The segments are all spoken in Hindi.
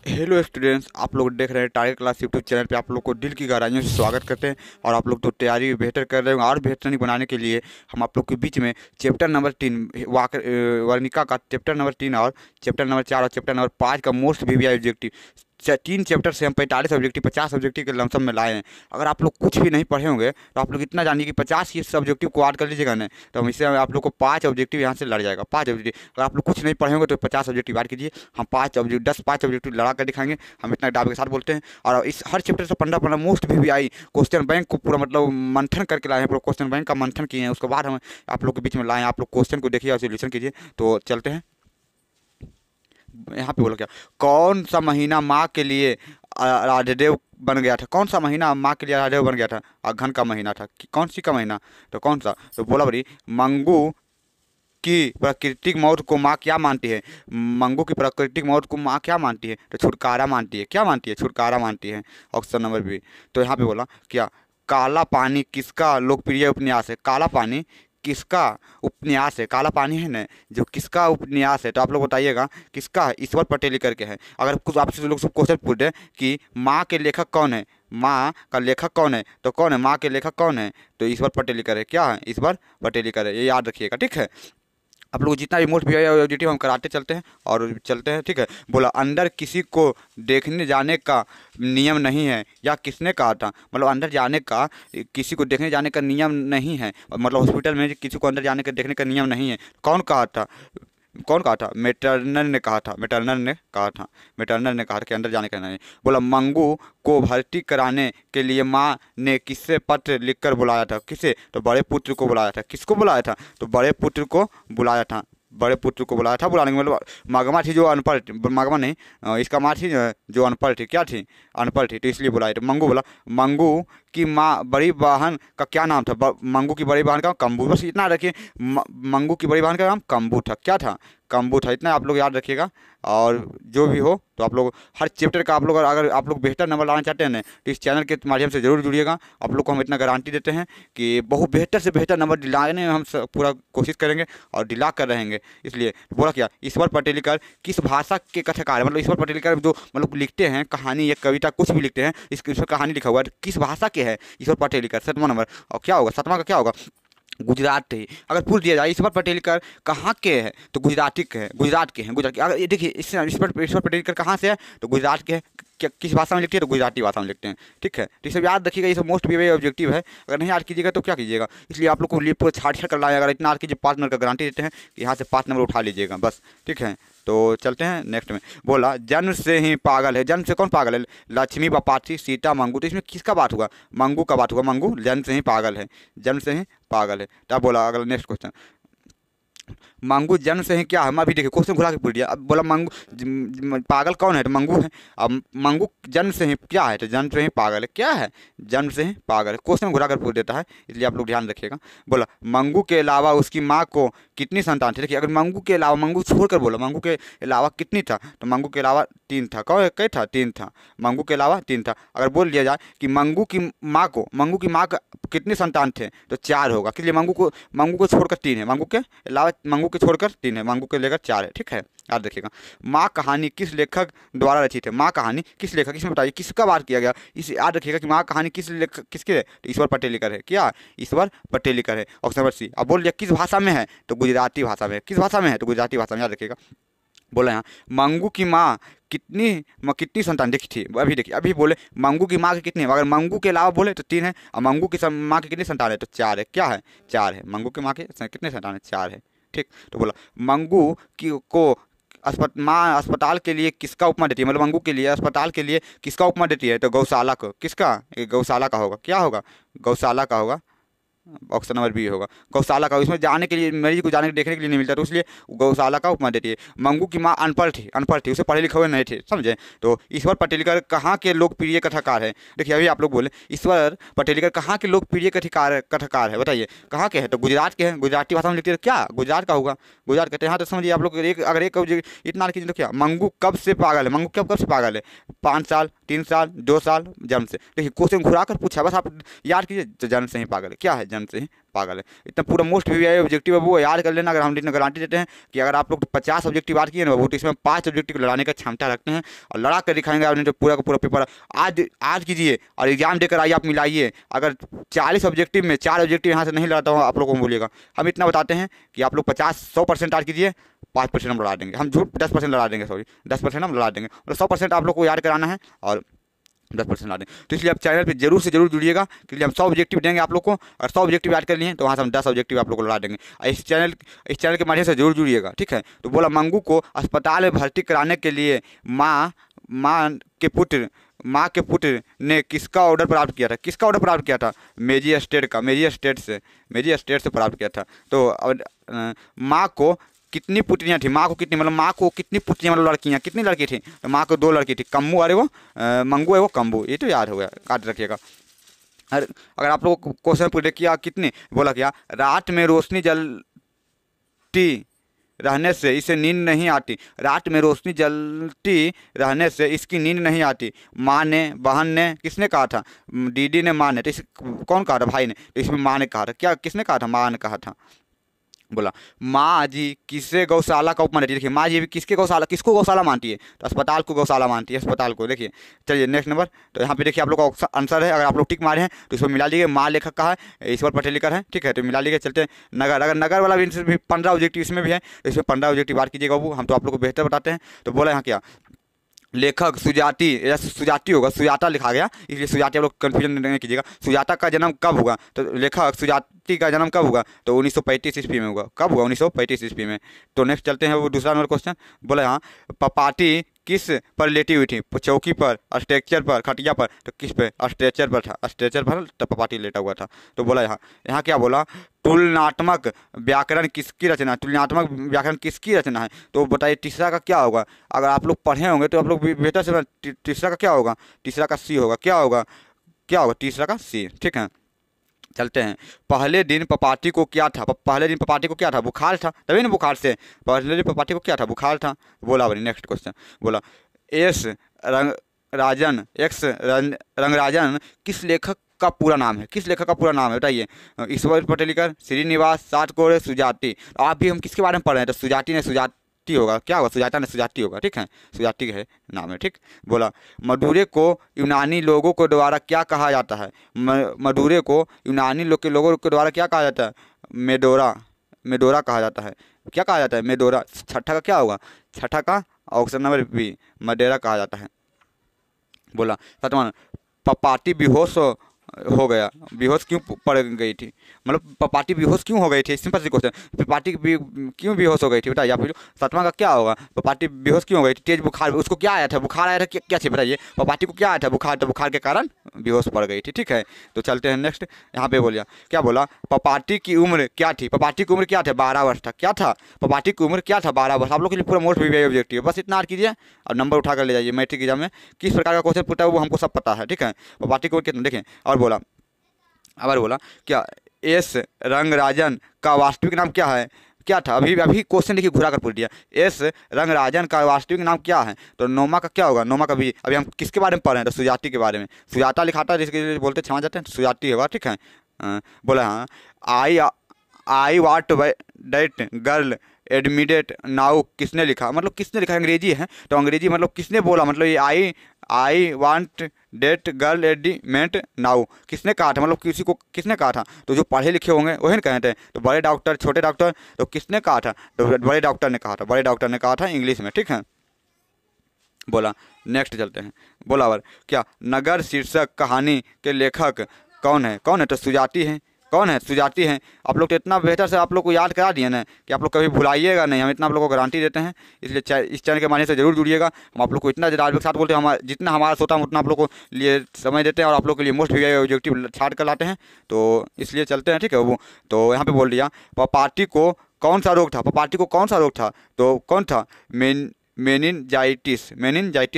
हेलो स्टूडेंट्स, आप लोग देख रहे हैं टारगेट क्लास यूट्यूब चैनल पे। आप लोग को दिल की गहराइयों से स्वागत करते हैं। और आप लोग तो तैयारी बेहतर कर रहे हो और बेहतरीन बनाने के लिए हम आप लोग के बीच में चैप्टर नंबर 3 वर्णिका का चैप्टर नंबर 3 और चैप्टर नंबर 4 और चैप्टर नंबर 5 का मोस्ट वीवीआई ऑब्जेक्टिव 3 चैप्टर से हम 45 ऑब्जेक्टिव 50 ऑब्जेक्टिव के लमसम में लाए हैं। अगर आप लोग कुछ भी नहीं पढ़े होंगे तो आप लोग इतना जानिए कि 50 इस ऑब्जेक्टिव को ऐड कर लीजिएगा ना, तो हम इससे आप लोग को 5 ऑब्जेक्टिव यहाँ से लड़ जाएगा। 5 ऑब्जेक्टिव अगर आप लोग कुछ नहीं पढ़े होंगे तो 50 ऑब्जेक्टिव ऐड कीजिए। हम 5 ऑब्जेक्टिव लड़ा कर दिखाएंगे। हम इतना डाब के साथ बोलते हैं। और इस हर चैप्टर से 15 मोस्ट वीवीआई क्वेश्चन बैंक को पूरा मतलब मंथन करके लाए हैं। पूरा क्वेश्चन बैंक का मंथन किए हैं, उसके बाद हम आप लोग के बीच में लाए हैं। आप लोग क्वेश्चन को देखिए और सोल्यूशन कीजिए। तो चलते हैं। यहाँ पे बोलो क्या, कौन सा महीना माँ के लिए राजदेव बन गया था? कौन सा महीना माँ के लिए राजदेव बन गया था? अघन का महीना था। कौन सी का महीना? तो कौन सा? तो बोला बड़ी, मंगू की प्राकृतिक मौत को माँ क्या मानती है? मंगू की प्राकृतिक मौत को माँ क्या मानती है? तो छुटकारा मानती है। क्या मानती है? छुटकारा मानती है। Option number B. तो यहाँ पे बोला क्या, काला पानी किसका लोकप्रिय उपन्यास है? काला पानी किसका उपन्यास है? काला पानी है ना, जो किसका उपन्यास है? तो आप लोग बताइएगा किसका है। ईश्वर पटेल करके है। अगर कुछ आपसे लोग सब क्वेश्चन पूछे कि माँ के लेखक कौन है, माँ का लेखक कौन है, तो कौन है माँ के लेखक? कौन है? तो ईश्वर पटेल है। क्या है? ईश्वर पटेल है। ये याद रखिएगा, ठीक है। आप लोग जितना भी मोस्ट वीडियो हम कराते चलते हैं और चलते हैं, ठीक है। बोला, अंदर किसी को देखने जाने का नियम नहीं है, या किसने कहा था? मतलब अंदर जाने का, किसी को देखने जाने का नियम नहीं है, मतलब हॉस्पिटल में किसी को अंदर जाने का देखने का नियम नहीं है। कौन कहा था? कौन कहा था? मेटरनर ने कहा था। मेटरनर ने कहा था। मेटरनर ने कहा था कि अंदर जाने का नहीं। बोला, मंगू को भर्ती कराने के लिए माँ ने किससे पत्र लिखकर बुलाया था? किसे? तो बड़े पुत्र को बुलाया था। किसको बुलाया था? तो बड़े पुत्र को बुलाया था। बड़े पुत्र को बुलाया था। बुलाने के मतलब मागमा थी जो अनपढ़, मागमा नहीं, इसका माँ थी जो अनपढ़ थी। क्या थी? अनपढ़ थी, तो इसलिए बुलाया। तो मंगू बोला, मंगू की माँ बड़ी बहन का क्या नाम था? मंगू की बड़ी बहन का कंबू। बस इतना रखिए, मंगू की बड़ी बहन का नाम कंबू था। क्या था? कंबू था। इतना आप लोग याद रखिएगा। और जो भी हो, तो आप लोग हर चैप्टर का आप लोग अगर आप लोग बेहतर नंबर लाना चाहते हैं ना, तो इस चैनल के माध्यम से जरूर जुड़िएगा। आप लोग को हम इतना गारंटी देते हैं कि बहुत बेहतर से बेहतर नंबर दिलाने में हम पूरा कोशिश करेंगे और दिला कर रहेंगे। इसलिए बोला क्या, ईश्वर पटेलकर किस भाषा के कथाकार है? मतलब ईश्वर पटेलकर जो मतलब लिखते हैं कहानी या कविता कुछ भी लिखते हैं, इसमें कहानी लिखा हुआ है, किस भाषा के है ईश्वर पटेलकर? 7वां नंबर। और क्या होगा 7वां का? क्या होगा? गुजराती। अगर पूछ दिया जाए ईश्वर पटेलकर कहाँ के हैं, तो गुजराती के हैं। गुजरात के हैं। गुजरात के, अगर ये देखिए, इससे ईश्वर पटेलकर कहाँ से है, तो गुजरात के हैं। क्या किस भाषा में लिखते हैं? तो गुजराती भाषा में लिखते हैं, ठीक है। तो ये सब याद रखिएगा। ये सब मोस्ट वीवीआई ऑब्जेक्टिव है। अगर नहीं याद कीजिएगा तो क्या कीजिएगा? इसलिए आप लोग को लिए पूरा छाट छाट कर लाए। अगर इतना याद कीजिए, 5 नंबर का गारंटी देते हैं कि यहाँ से 5 नंबर उठा लीजिएगा बस, ठीक है। तो चलते हैं नेक्स्ट में। बोला, जन्म से ही पागल है। जन्म से कौन पागल है? लक्ष्मी बपाथी, सीता, मंगू। तो इसमें किसका बात हुआ? मंगू का बात हुआ। मंगू जन्म से ही पागल है। जन्म से ही पागल है। तब बोला अगला नेक्स्ट क्वेश्चन, मंगू जन्म से ही क्या है? मैं अभी देखिए क्वेश्चन घुरा के पूछ दिया। अब बोला मंगू पागल कौन है? तो मंगू है। अब मंगू जन्म से ही क्या है? तो जन्म से ही पागल है। क्या है? जन्म से ही पागल है। क्वेश्चन घुरा कर पूछ देता है, इसलिए आप लोग ध्यान रखिएगा। बोला, मंगू के अलावा उसकी माँ को कितनी संतान थी? देखिए, अगर मंगू के अलावा, मंगू छोड़कर बोला, मंगू के अलावा कितनी था? तो मंगू के अलावा 3 था। कौन कई था? 3 था। मंगू के अलावा 3 था। अगर बोल दिया जाए कि मंगू की माँ का कितने संतान थे, तो 4 होगा। इसलिए मंगू को छोड़कर 3 है। मंगू के अलावा, मंगू के छोड़कर 3 है। मंगू के लेकर 4 है, ठीक है। याद रखिएगा। माँ कहानी किस लेखक द्वारा रचित है? माँ कहानी किस लेखक, इसमें बताइए किसका बात किया गया? इसे याद रखिएगा कि माँ कहानी किस लेखक, किसके है? तो ईश्वर पटेलकर है। क्या? ईश्वर पटेलकर है। Option number C. अब बोल दिया किस भाषा में है? तो गुजराती भाषा में। किस भाषा में है? तो गुजराती भाषा में। याद रखिएगा। बोला यहाँ, मंगू की माँ कितनी संतान देखी थी? अभी देखिए, अभी बोले मंगू की माँ की कितनी है? अगर मंगू के अलावा बोले तो 3 है, और मंगू की माँ की कितनी संतान है? तो 4 है। क्या है? 4 है। मंगू की माँ के कितने संतान है? 4 है, ठीक। तो बोला, मंगू की को माँ अस्पताल के लिए किसका उपमा देती है? मतलब मंगू के लिए अस्पताल के लिए किसका उपमा देती है? तो गौशाला को। किसका? ये गौशाला का होगा। क्या होगा? गौशाला का होगा। ऑप्शन नंबर बी होगा, गौशाला का। इसमें जाने के लिए, मरीज को जाने देखने के लिए नहीं मिलता, तो इसलिए गौशाला का उपमा देती है। मंगू की माँ अनपढ़ थी, उसे पढ़े लिखे हुए नहीं थे, समझे। तो ईश्वर पटेलकर कहाँ के लोकप्रिय कथाकार है? देखिए, अभी आप लोग बोले ईश्वर पटेलकर कहाँ के लोकप्रिय कथाकार है, बताइए कहाँ के हैं? तो गुजरात के हैं। गुजराती भाषा में लिखते हैं। क्या गुजरात का होगा? गुजरात कहते हैं। हाँ, तो समझिए आप लोग, अगर एक इतना कीजिए तो क्या, मंगू कब से पागल है? मंगू कब से पागल है? 5 साल, 3 साल, 2 साल, जन्म से। देखिए क्वेश्चन घुरा कर पूछा, बस आप याद कीजिए तो जन्म से ही पागल है। क्या है? जन्म से ही पागल है। इतना पूरा मोस्ट वीवीआई ऑब्जेक्टिव है वो याद कर लेना। अगर हम इतना गारंटी देते हैं कि अगर आप लोग 50 ऑब्जेक्टिव याद किए ना वो, तो इसमें 5 ऑब्जेक्टिव लड़ाने का क्षमता रखते हैं और लड़ा कर दिखाएंगे आपने जो पूरा का पूरा पेपर आज कीजिए और एग्जाम देकर आइए, आप मिलाइए। अगर 40 ऑब्जेक्टिव में 4 ऑब्जेक्टिव यहाँ से नहीं लड़ाता हूँ आप लोगों को बोलिएगा। हम इतना बताते हैं कि आप लोग 50-100% याद कीजिए, 5% हम लड़ा देंगे। हम झूठ 10% लड़ा देंगे, सॉरी 10% हम लड़ा देंगे। और 100% आप लोग को याद कराना है और 10% ला दें। तो इसलिए आप चैनल पे जरूर से जरूर जुड़िएगा, क्योंकि हम 100 ऑब्जेक्टिव देंगे आप लोग को। और 100 ऑब्जेक्टिव याद कर लिए तो वहाँ से हम 10 ऑब्जेक्टिव आप लोग को लड़ा देंगे। इस चैनल के माध्यम से जरूर जुड़िएगा, ठीक है। तो बोला मंगू को अस्पताल में भर्ती कराने के लिए माँ के पुत्र ने किसका ऑर्डर प्राप्त किया था? किसका ऑर्डर प्राप्त किया था? मजिस्ट्रेट से प्राप्त किया था। तो माँ को कितनी पुत्रियाँ थी? माँ को कितनी पुत्रियाँ मतलब लड़कियाँ, कितनी लड़की थी? तो माँ को 2 लड़की थी, कम्मू और वो मंगू है वो कम्बू। ये तो याद हो गया, काट रखिएगा। अगर आप लोगों को क्वेश्चन पूछे किया कितनी, बोला क्या? रात में रोशनी जलती रहने से इसे नींद नहीं आती। रात में रोशनी जलती रहने से इसकी नींद नहीं आती। माँ ने, बहन ने, किसने कहा था? दीदी ने, माँ ने। तो कौन कहा था? भाई ने। तो इसमें माँ ने कहा था। क्या किसने कहा था? माँ ने कहा था। बोला माँ जी किसे गौशाला का उपमान देती है? देखिए माँ जी भी किसको गौशाला मानती है? तो अस्पताल को गौशाला मानती है, अस्पताल को। देखिए चलिए नेक्स्ट नंबर। तो यहाँ पे देखिए आप लोग का आंसर है। अगर आप लोग टिक मारे हैं तो इसमें मिला लीजिए। माँ लेखक का है, ईश्वर पटेल लिखकर है, ठीक है। तो मिला लीजिए। चलते हैं नगर। अगर नगर वाला भी 15 ऑब्जेक्टिव इसमें भी है, तो इसमें 15 ऑब्जेक्टिव बात कीजिएगा। वो हम तो आप लोग को बेहतर बताते हैं। तो बोला यहाँ क्या? लेखक सुजाति या सुजाति होगा, सुजाता लिखा गया इसलिए सुजाति आप लोग कन्फ्यूजन नहीं कीजिएगा। सुजाता का जन्म कब हुआ? तो लेखक सुजाति का जन्म कब हुआ? तो 1935 ईस्वी में हुआ। कब हुआ? 1935 ईस्वी में। तो नेक्स्ट चलते हैं वो दूसरा नंबर क्वेश्चन। बोला यहाँ पपाटी किस पर लेटी हुई थी? चौकी पर, स्ट्रेचर पर, खटिया पर? तो किस पे? स्ट्रेचर पर था। स्ट्रेचर पर तो पपाटी लेटा हुआ था। तो बोला यहाँ क्या बोला? तुलनात्मक व्याकरण किसकी रचना? तुलनात्मक व्याकरण किसकी रचना है? तो बताइए तीसरा का क्या होगा? अगर आप लोग पढ़े होंगे तो आप लोग बेहतर से, तीसरा का क्या होगा? तीसरा का सी होगा। क्या होगा? तीसरा का सी, ठीक है। चलते हैं। पहले दिन पपाटी को क्या था? पहले दिन पपाटी को क्या था? बुखार था, तभी ना बुखार से। पहले दिन पपाटी को क्या था? बुखार था। बोला भाई नेक्स्ट क्वेश्चन। बोला रंगराजन किस लेखक का पूरा नाम है? किस लेखक का पूरा नाम है बताइए? ईश्वर पटेलकर, श्रीनिवास, सातकोरे, सुजाति। आप भी हम किसके बारे में पढ़ रहे हैं? तो सुजाति ने सुजाति होगा। क्या होगा? सुजाता ने सुजाति होगा, ठीक है। सुजाति है नाम है, ठीक। बोला मधुरे को यूनानी लोगों के द्वारा क्या कहा जाता है? मधुरे को यूनानी लोगों के द्वारा क्या कहा जाता है? मेडोरा कहा जाता है। क्या कहा जाता है? मेडोरा। छठा का क्या होगा? छठा का ऑप्शन नंबर बी, मडेरा कहा जाता है। बोला सतमान पपाटी बेहोश हो गया। बेहोश क्यों पड़ गई थी? मतलब पपाटी बेहोश क्यों हो गई थी? सिंपल सी क्वेश्चन। पपाटी क्यों बेहोश हो गई थी बताइए आप लोग। सातवां का क्या होगा? पपाटी बेहोश क्यों हो गई थी? तेज बुखार। उसको क्या आया था? बुखार आया था। क्या थी बताइए? पपाटी को क्या आया था? बुखार। तो बुखार के कारण बेहोश पड़ गई थी, ठीक है। तो चलते हैं नेक्स्ट। यहाँ पे बोलिए क्या बोला? पपाटी की उम्र क्या थी? पपाटी की उम्र क्या था? 12 वर्ष था। क्या था? पपाटी की उम्र क्या था? 12 वर्ष। आप लोग के लिए पूरा मोस्ट वीवीआई ऑब्जेक्टिव है। बस इतना कीजिए और नंबर उठा कर ले जाइए। मैट्रिक एग्जाम में किस प्रकार का क्वेश्चन पूछा है वो हमको सब पता है, ठीक है। पपाटी की उम्र कितना देखें। और बोला क्या एस रंगराजन का वास्तविक नाम क्या है? क्या था? अभी क्वेश्चन देखिए घुरा कर पूछ दिया। एस रंगराजन का वास्तविक नाम क्या है? तो नोमा का क्या होगा? नोमा का भी अभी हम किसके बारे में पढ़ रहे हैं? तो सुजाति के बारे में। सुजाता लिखाता है जिसके बोलते क्षमा जाते हैं, तो सुजाति होगा, ठीक है। बोला हाँ आई वाट दैट गर्ल एडमिटेड नाउ किसने लिखा? मतलब किसने लिखा? अंग्रेजी है तो अंग्रेजी मतलब किसने बोला? मतलब ये I want that girl admit now किसने कहा था? मतलब किसी को किसने कहा था? तो जो पढ़े लिखे होंगे वही ना कहते हैं। तो बड़े डॉक्टर, छोटे डॉक्टर, तो किसने कहा था? तो बड़े डॉक्टर ने कहा था। बड़े डॉक्टर ने कहा था इंग्लिश में, ठीक है। बोला नेक्स्ट चलते हैं। बोला और क्या नगर शीर्षक कहानी के लेखक कौन है? तो सुजाति है। कौन है? सुजाति हैं। आप लोग तो इतना बेहतर से आप लोग को याद करा दिए ना कि आप लोग कभी भुलाइएगा नहीं। हम इतना आप लोग को गारंटी देते हैं, इसलिए इस चैनल के माध्यम से जरूर जुड़िएगा। हम आप लोग को इतना ज़्यादा के साथ बोलते हैं, जितना हमारा सोता हम उतना आप लोग को लिए समय देते हैं और आप लोग के लिए मोस्ट वीवीआई ऑब्जेक्टिव छाट कर लाते हैं। तो इसलिए चलते हैं, ठीक है। वो तो यहाँ पर बोल दिया पपाटी को कौन सा रोग था? पपाटी को कौन सा रोग था? तो कौन था? मेनिनजाइटिस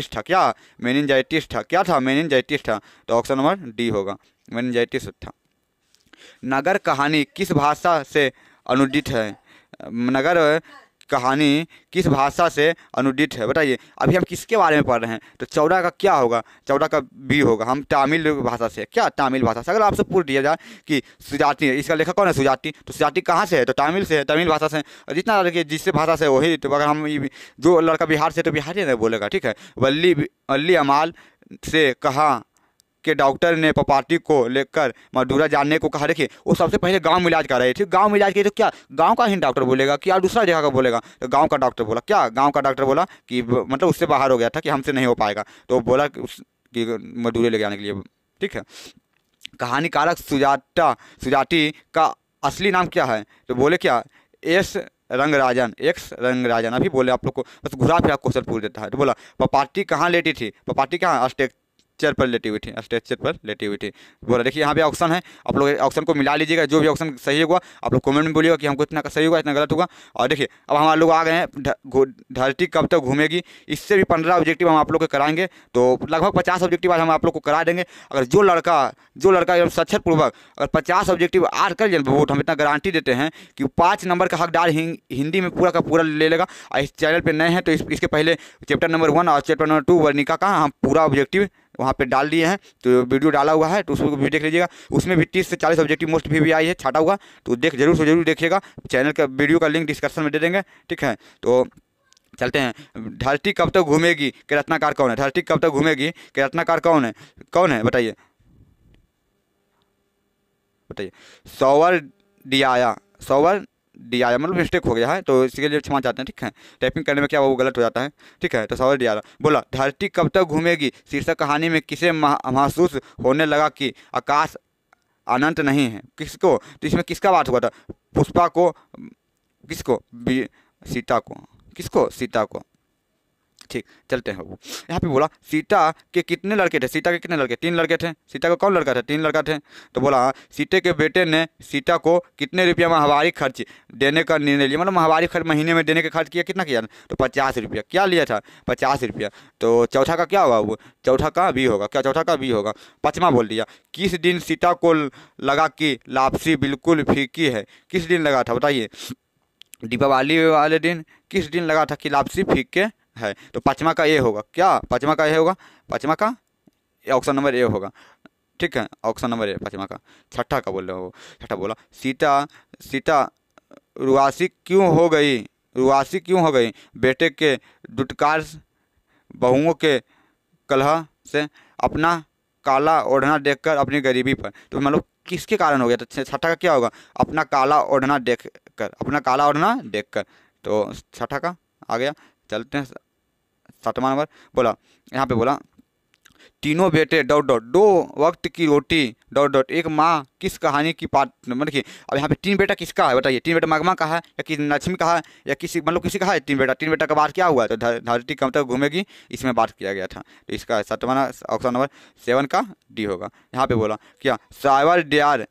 था। क्या? मेनिनजाइटिस था। क्या था? मेनिनजाइटिस था। तो ऑप्शन नंबर डी होगा, मेनिनजाइटिस था। नगर कहानी किस भाषा से अनुदित है? नगर कहानी किस भाषा से अनुदित है? बताइए। अभी हम किसके बारे में पढ़ रहे हैं? तो 14 का क्या होगा? 14 का बी होगा। हम तमिल भाषा से, क्या तमिल भाषा से। अगर आपसे पूछ दिया जाए कि सुजाति, इसका लेखक कौन है? सुजाति। तो सुजाति कहाँ से है? तो तमिल से है, तमिल भाषा से। और जितना देखिए जिससे भाषा से वही, तो अगर हम जो लड़का बिहार से, तो बिहारी नहीं बोलेगा, ठीक है। वल्ली अमाल से कहा कि डॉक्टर ने पपाटी को लेकर मधुरा जानने को कहा। देखिए वो सबसे पहले गांव में इलाज कर रहे थे, गांव में इलाज किए तो क्या गांव का ही डॉक्टर बोलेगा कि यार दूसरा जगह का बोलेगा? तो गांव का डॉक्टर बोला, क्या गांव का डॉक्टर बोला कि मतलब उससे बाहर हो गया था कि हमसे नहीं हो पाएगा, तो बोला कि मधुरे ले जाने के लिए, ठीक है। कहानीकारक सुजाति का असली नाम क्या है? तो बोले क्या, एक्स रंगराजन। अभी बोले आप लोग को बस घुरा फिरा क्वेश्चन पूछ देता है। तो बोला पपाटी कहाँ लेटी थी? पपाटी कहाँ? स्ट्रक्चर पर लेटी हुई थी, स्ट्रक्चर पर लेटी हुई थी। बोला देखिए यहाँ पे ऑप्शन है, आप लोग ऑप्शन को मिला लीजिएगा, जो भी ऑप्शन सही होगा आप लोग कमेंट में बोलिएगा कि हमको इतना सही होगा, इतना गलत होगा। और देखिए अब हमारे लोग आ गए हैं, धरती कब तक घूमेगी। इससे भी 15 ऑब्जेक्टिव हम आप लोग को कराएंगे, तो लगभग 50 ऑब्जेक्टिव आज हम आप लोग को करा देंगे। अगर जो लड़का एकदम सचेत पूर्वक अगर 50 ऑब्जेक्टिव आज कर जाए वोट, हम इतना गारंटी देते हैं कि 5 नंबर का हकदार हिंदी में पूरा का पूरा ले लेगा। और इस चैनल पर नए हैं तो इसके पहले चैप्टर नंबर 1 और चैप्टर नंबर 2 वर्णिका का हम पूरा ऑब्जेक्टिव वहाँ पे डाल दिए हैं, तो वीडियो डाला हुआ है, तो उसको भी देख लीजिएगा। उसमें भी 30 से 40 ऑब्जेक्टिव मोस्ट भी आई है, छाटा हुआ, तो जरूर से जरूर देखिएगा। चैनल का वीडियो का लिंक डिस्क्रिप्शन में दे देंगे, ठीक है। तो चलते हैं। धरती कब तक घूमेगी के रत्नाकार कौन है? धरती कब तक घूमेगी के रत्नाकार कौन है बताइए। सौवर डियाया, मतलब मिस्टेक हो गया है, तो इसके लिए क्षमा चाहते हैं, ठीक है। टाइपिंग करने में क्या वो गलत हो जाता है, ठीक है। तो सौवर डियाया बोला धरती कब तक घूमेगी शीर्षक कहानी में किसे महसूस होने लगा कि आकाश अनंत नहीं है? किसको? तो इसमें किसका बात हुआ था? पुष्पा को, किसको? सीता को, ठीक। चलते हैं। वो यहाँ पे बोला सीता के कितने लड़के थे? 3 लड़के थे। सीता का कौन लड़का था? 3 लड़का थे। तो बोला सीते के बेटे ने सीता को कितने रुपया माहवारी खर्च देने का निर्णय लिया, मतलब माहवारी खर्च महीने में देने का खर्च किया, कितना किया? तो 50 रुपया। क्या लिया था? 50 रुपया। तो चौथा का क्या होगा? वो चौथा का भी होगा, क्या चौथा का भी होगा? 5वां बोल दिया। किस दिन सीता को लगा कि लापसी बिल्कुल फीकी है? किस दिन लगा था बताइए? दीपावली वाले दिन किस दिन लगा था कि लापसी फीके है? तो 5वां का ये होगा, क्या 5वां का ये होगा? 5वां का ऑप्शन नंबर ए होगा, ठीक है। ऑप्शन नंबर ए 5वां का। 6ठा का बोल रहे हो? 6ठा बोला सीता रुआसी क्यों हो गई? बेटे के दुत्कार बहुओं के कलह से, अपना काला ओढ़ना देखकर, अपनी गरीबी पर। तो मतलब किसके कारण हो गया? तो 6ठा का क्या होगा? अपना काला ओढ़ना देखकर। तो 6ठा का आ गया। चलते हैं 7वां नंबर। बोला यहाँ पे बोला तीनों बेटे ... दो वक्त की रोटी ... एक माँ किस कहानी की पाठ? मतलब देखिए अब यहाँ पे 3 बेटा किसका है बताइए? 3 बेटा मगमा का है या किसी लक्ष्मी का है या किसी का है? 3 बेटा का बात क्या हुआ? तो धरती कब तक घूमेगी इसमें बात किया गया था। तो इसका 7वां ऑप्शन नंबर 7 का डी होगा। यहाँ पे बोला क्या सावर दियाया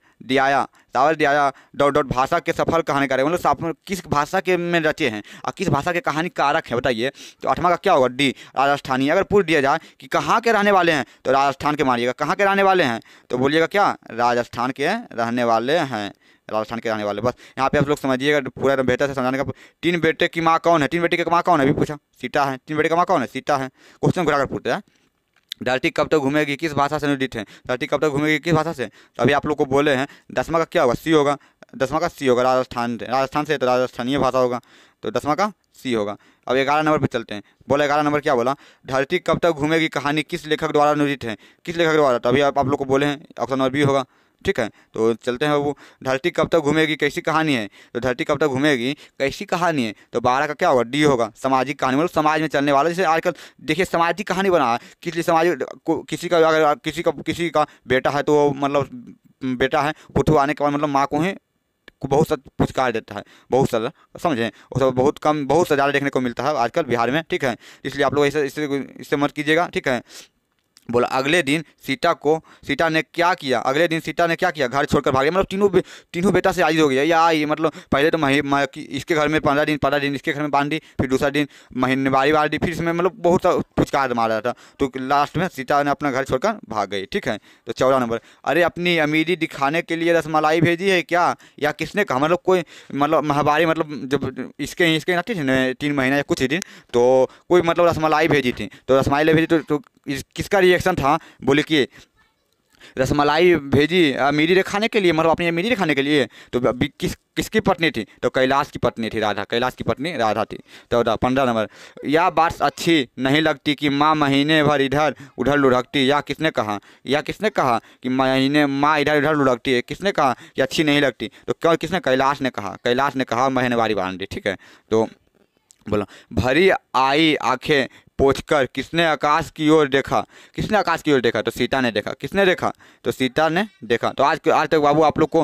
भाषा के सफल कहानीकार है, मतलब किस भाषा के में रचे हैं और किस भाषा के कहानीकारक हैं बताइए? तो 8वां का क्या होगा? डी राजस्थानी। अगर पूछ दिया जाए कि कहाँ के रहने वाले हैं तो राजस्थान के मानिएगा। कहाँ के रहने वाले हैं तो बोलिएगा क्या? राजस्थान के रहने वाले हैं, राजस्थान के रहने वाले। बस यहाँ पे आप लोग समझिएगा, पूरा बेहतर से समझाने का। 3 बेटे की माँ कौन है? 3 बेटे की माँ कौन है? अभी पूछा, सीता है। 3 बेटे का माँ कौन है? सीता है। क्वेश्चन घुरा कर पूछते हैं धरती कब तक घूमेगी किस भाषा से अनुदित है? धरती कब तक घूमेगी किस भाषा से? तो अभी आप लोग को बोले हैं 10वां का क्या होगा? सी होगा। 10वां का सी होगा, राजस्थान से, तो राजस्थानीय भाषा होगा, तो 10वां का सी होगा। अब 11 नंबर पे चलते हैं। बोला 11 नंबर क्या बोला? धरती कब तक घूमेगी कहानी किस लेखक द्वारा अनुदित है? किस लेखक द्वारा? तो अभी आप लोग को बोले हैं ऑप्शन नंबर बी होगा, ठीक है। तो चलते हैं। वो धरती कब तक घूमेगी कैसी कहानी है? तो धरती कब तक घूमेगी कैसी कहानी है? तो 12 का क्या होगा? डी होगा, सामाजिक कहानी, मतलब समाज में चलने वाला। जैसे आजकल देखिए सामाजिक कहानी बना है, किसी समाज को किसी का बेटा है तो मतलब बेटा है पुतु आने के बाद मतलब माँ को ही बहुत सा पुरस्कार देता है, बहुत सारा, समझें? वो सब बहुत सा ज़्यादा देखने को मिलता है आजकल बिहार में, ठीक है। इसलिए आप लोग इससे मत कीजिएगा, ठीक है। बोला अगले दिन सीता ने क्या किया, अगले दिन सीता ने क्या किया, घर छोड़कर भाग गई। मतलब तीनों बेटा से आजिज हो गया या ये मतलब पहले तो इसके घर में 15 दिन इसके घर में बांध दी, फिर दूसरा दिन महीनेवारी बांध दी, फिर इसमें मतलब बहुत पुचकार मार रहा था, तो लास्ट में सीता ने अपना घर छोड़कर भाग गई। ठीक है, तो 14 नंबर, अरे अपनी अमीरी दिखाने के लिए रसमलाई भेजी है क्या, या किसने कहा, मतलब कोई मतलब महावारी मतलब जब इसके ना थी 3 महीना या कुछ ही दिन, तो कोई मतलब रसमलाई भेजी थी, तो रसमलाई भेजी तो किसका रिएक्शन था, बोले कि रसमलाई भेजी अमीरी दिखाने के लिए, मतलब अपनी अमीरी दिखाने के लिए, तो किसकी पत्नी थी, तो कैलाश की पत्नी थी राधा, कैलाश की पत्नी राधा थी। तो 15 नंबर, यह बात अच्छी नहीं लगती कि माँ महीने भर इधर उधर लुढ़कती, या किसने कहा कि माँ इधर उधर लुढ़कती है, किसने कहा कि अच्छी नहीं लगती, तो क्यों किसने, कैलाश ने कहा महीनेवारी बांध दी। ठीक है, तो बोला भरी आई आंखें पोंछकर किसने आकाश की ओर देखा, तो सीता ने देखा, किसने देखा, तो सीता ने देखा। तो आज तक बाबू आप लोग को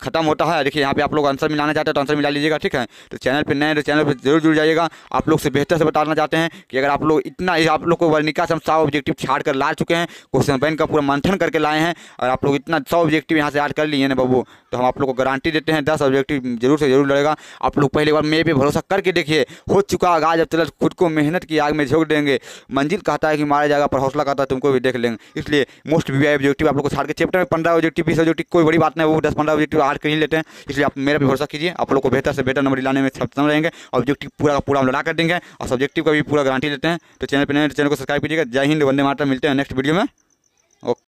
खत्म होता है। देखिए यहाँ पे आप लोग आंसर मिलाना चाहते हैं तो आंसर मिला लीजिएगा। ठीक है, तो चैनल पे नए हैं तो चैनल पे जरूर जुड़ जाइएगा। आप लोग से बेहतर से बताना चाहते हैं कि अगर आप लोग इतना आप लोग को वर्णिका से हम 100 ऑब्जेक्टिव छाड़ कर ला चुके हैं, क्वेश्चन बैंक का पूरा मंथन करके लाए हैं, और आप लोग इतना 100 ऑब्जेक्टिव यहाँ से ऐड कर लिए ना बाबू, तो हम आप लोग को गारंटी देते हैं 10 ऑब्जेक्टिव जरूर से जरूर लड़ेगा। आप लोग पहले बार मेरे पे भरोसा करके देखिए, हो चुका आगाज, अब चलो खुद को मेहनत की आग में झोंक देंगे। मंजिल कहता है कि मारा जाएगा, पर हौसला कहता है तुमको भी देख लेंगे। इसलिए मोस्ट वीआई ऑब्जेक्टिव आप लोग को छाड़ के चैप्टर में 15 ऑब्जेक्टिव 20 ऑब्जेक्टिव कोई बड़ी बात नहीं, वो 10-15 ऑब्जेक्टिव ऐड कर ही लेते हैं। इसलिए आप मेरा भी भरोसा कीजिए, आप लोग को बेहतर से बेहतर नंबर दिलाने में सक्षम रहेंगे। ऑब्जेक्टिव पूरा का पूरा हम लड़ा कर देंगे और सब्जेक्टिव का भी पूरा गारंटी देते हैं। तो चैनल पर नए चैनल को सब्सक्राइब कीजिएगा। जय हिंद, वंदे मातरम। मिलते हैं नेक्स्ट वीडियो में। ओके।